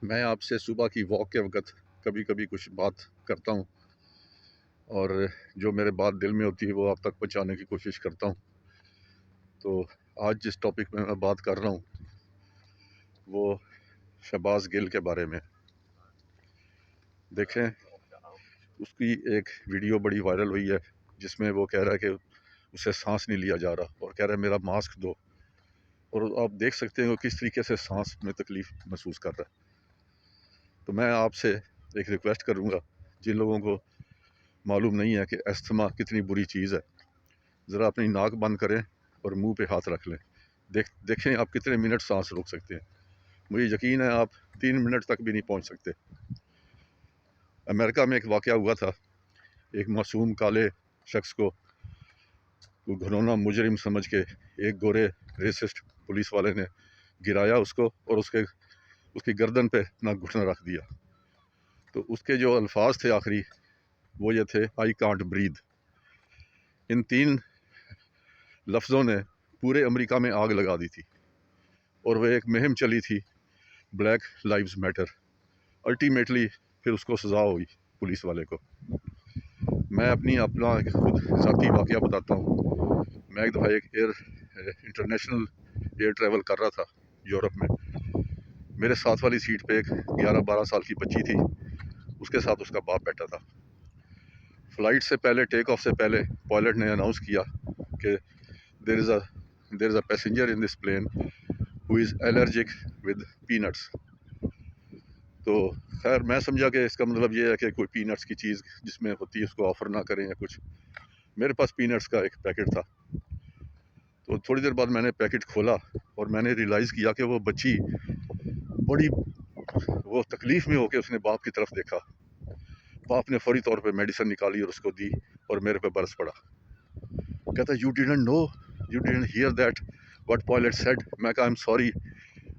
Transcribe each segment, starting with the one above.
میں آپ سے صبح کی واک کے وقت کبھی کبھی کچھ بات کرتا ہوں، اور جو میرے بات دل میں ہوتی ہے وہ آپ تک پہنچانے کی کوشش کرتا ہوں۔ تو آج جس ٹاپک میں بات کر رہا ہوں وہ شہباز گل کے بارے میں۔ دیکھیں، اس کی ایک ویڈیو بڑی وائرل ہوئی ہے جس میں وہ کہہ رہا ہے کہ اسے سانس نہیں لیا جا رہا، اور کہہ رہا ہے میرا ماسک دو، اور آپ دیکھ سکتے ہیں وہ کس طریقے سے سانس میں تکلیف محسوس کر رہا ہے۔ تو میں آپ سے ایک ریکویسٹ کروں گا، جن لوگوں کو معلوم نہیں ہے کہ استھما کتنی بری چیز ہے، ذرا اپنی ناک بند کریں اور منہ پہ ہاتھ رکھ لیں، دیکھیں آپ کتنے منٹ سانس روک سکتے ہیں۔ مجھے یقین ہے آپ 3 منٹ تک بھی نہیں پہنچ سکتے۔ امریکہ میں ایک واقعہ ہوا تھا، ایک معصوم کالے شخص کو گھنونا مجرم سمجھ کے ایک گورے ریسسٹ پولیس والے نے گرایا اس کو، اور اس کی گردن پہ اپنا گھٹنا رکھ دیا۔ تو اس کے جو الفاظ تھے آخری وہ یہ تھے، آئی کانٹ بریتھ۔ ان 3 لفظوں نے پورے امریکہ میں آگ لگا دی تھی، اور وہ ایک مہم چلی تھی، بلیک لائیوز میٹر۔ الٹیمیٹلی پھر اس کو سزا ہوئی پولیس والے کو۔ میں اپنا خود ذاتی واقعہ بتاتا ہوں۔ میں ایک دفعہ ایک انٹرنیشنل ایئر ٹریول کر رہا تھا یورپ میں۔ میرے ساتھ والی سیٹ پہ ایک 11-12 سال کی بچی تھی، اس کے ساتھ اس کا باپ بیٹھا تھا۔ فلائٹ سے پہلے، ٹیک آف سے پہلے، پائلٹ نے اناؤنس کیا کہ there is a passenger in this plane who is allergic with peanuts. تو خیر میں سمجھا کہ اس کا مطلب یہ ہے کہ کوئی پینٹس کی چیز جس میں ہوتی ہے اس کو آفر نہ کریں یا کچھ۔ میرے پاس پینٹس کا ایک پیکٹ تھا، تو تھوڑی دیر بعد میں نے پیکٹ کھولا اور میں نے ریلائز کیا کہ وہ بچی بڑی وہ تکلیف میں ہو کے اس نے باپ کی طرف دیکھا۔ باپ نے فوری طور پہ میڈیسن نکالی اور اس کو دی، اور میرے پہ برس پڑا۔ کہتا you didn't know, you didn't hear that what pilot said. میں کہا I am sorry,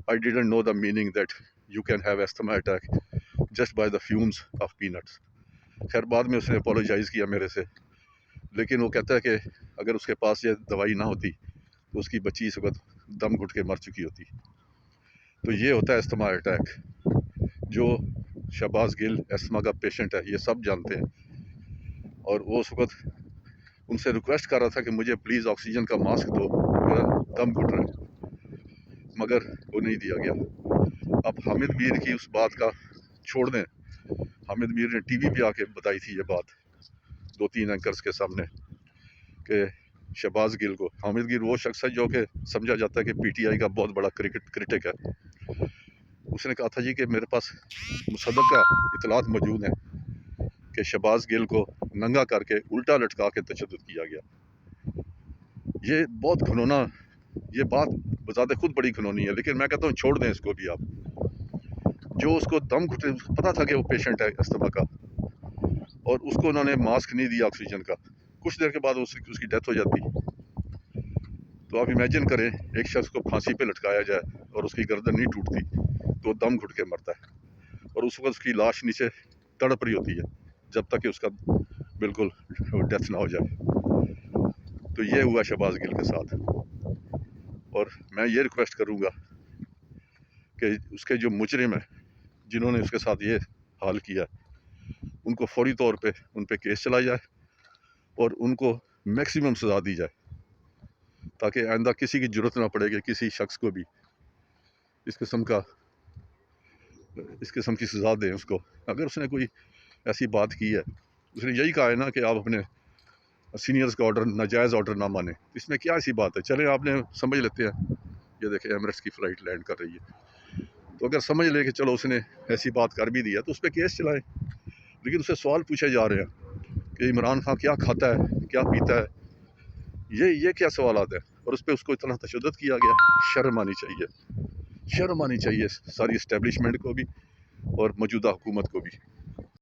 I didn't know the meaning that you can have asthma attack just by the fumes of paints. خیر بعد میں اس نے اپولوجائز کیا میرے سے، لیکن وہ کہتا ہے کہ اگر اس کے پاس یہ دوائی نہ ہوتی تو اس کی بچی اس وقت دم گھٹ کے مر چکی ہوتی۔ تو یہ ہوتا ہے استھما اٹیک، جو شہباز گل استھما کا پیشنٹ ہے، یہ سب جانتے ہیں۔ اور وہ اس وقت ان سے ریکویسٹ کر رہا تھا کہ مجھے پلیز آکسیجن کا ماسک دو، میرا دم گھٹ رہا ہے، مگر وہ نہیں دیا گیا۔ اب حامد میر کی اس بات کا چھوڑ دیں، حامد میر نے ٹی وی پہ آ کے بتائی تھی یہ بات 2-3 اینکرز کے سامنے کہ شہباز گل کو، حامد گل وہ شخص ہے جو کہ سمجھا جاتا ہے کہ پی ٹی آئی کا بہت بڑا کرٹک ہے۔ اس نے کہا تھا جی کہ میرے پاس مصدقہ اطلاعات موجود ہیں کہ شہباز گل کو ننگا کر کے الٹا لٹکا کے تشدد کیا گیا۔ یہ بہت گھنونا، یہ بات بذات خود بڑی گھنونی ہے، لیکن میں کہتا ہوں چھوڑ دیں اس کو بھی آپ۔ جو اس کو دم گھٹے، پتا تھا کہ وہ پیشنٹ ہے استھما کا، اور اس کو انہوں نے ماسک نہیں دیا آکسیجن کا، کچھ دیر کے بعد اس کی ڈیتھ ہو جاتی۔ تو آپ امیجن کریں ایک شخص کو پھانسی پہ لٹکایا جائے اور اس کی گردن نہیں ٹوٹتی تو وہ دم گھٹ کے مرتا ہے، اور اس وقت اس کی لاش نیچے تڑپ رہی ہوتی ہے جب تک کہ اس کا بالکل ڈیتھ نہ ہو جائے۔ تو یہ ہوا شہباز گل کے ساتھ، اور میں یہ ریکویسٹ کروں گا کہ اس کے جو مجرم ہیں جنہوں نے اس کے ساتھ یہ حال کیا، ان کو فوری طور پہ ان پہ کیس چلایا جائے اور ان کو میکسیمم سزا دی جائے، تاکہ آئندہ کسی کی ضرورت نہ پڑے کہ کسی شخص کو بھی اس قسم کی سزا دیں اس کو۔ اگر اس نے کوئی ایسی بات کی ہے، اس نے یہی کہا ہے نا کہ آپ اپنے سینئرز کا آرڈر، ناجائز آرڈر نہ مانیں، اس میں کیا ایسی بات ہے؟ چلیں آپ نے سمجھ لیتے ہیں، یہ دیکھیں ایمریٹس کی فلائٹ لینڈ کر رہی ہے، تو اگر سمجھ لے کہ چلو اس نے ایسی بات کر بھی دی ہے تو اس پہ کیس چلائیں، لیکن اس سے سوال پوچھے جا رہے ہیں کہ عمران خان کیا کھاتا ہے، کیا پیتا ہے، یہ کیا سوالات ہیں، اور اس پہ اس کو اتنا تشدد کیا گیا۔ شرم آنی چاہیے، شرم آنی چاہیے ساری اسٹیبلشمنٹ کو بھی اور موجودہ حکومت کو بھی۔